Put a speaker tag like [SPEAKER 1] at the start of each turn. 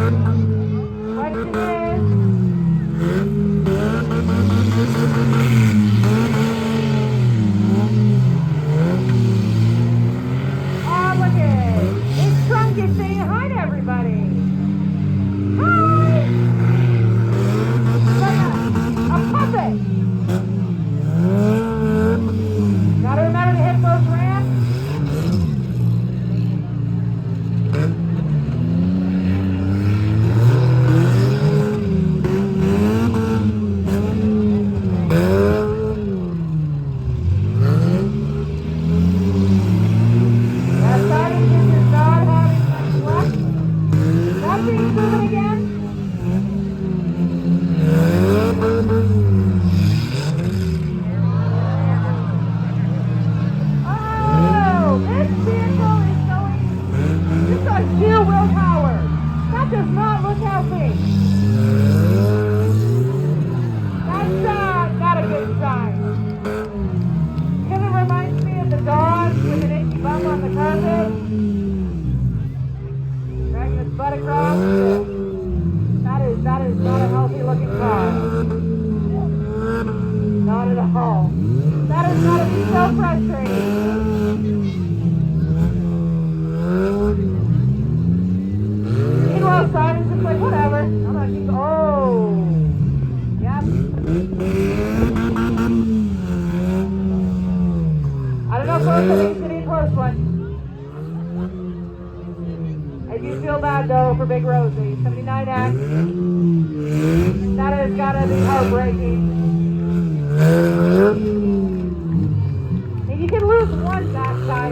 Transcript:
[SPEAKER 1] Question is, oh, look at it. It's Trunk is saying hi to everybody. Hi! Like a puppet. Gotta remember to hit those ramps. That silence is not having much luck. Nothing's moving again. Oh, this vehicle is going. This is sheer willpower. That does not look healthy. That's not a good sign. Kind of reminds me of the dog with an itchy bum on the carpet. Dragging his butt across. That is not a healthy looking car. Not at all. That has got to be so frustrating. Meanwhile, Simon's just like, whatever. I'm gonna keep. Oh. Yep. I don't know, folks. I think it's gonna be a close one. I do feel bad though for Big Rosie. 79X. That has gotta be heartbreaking.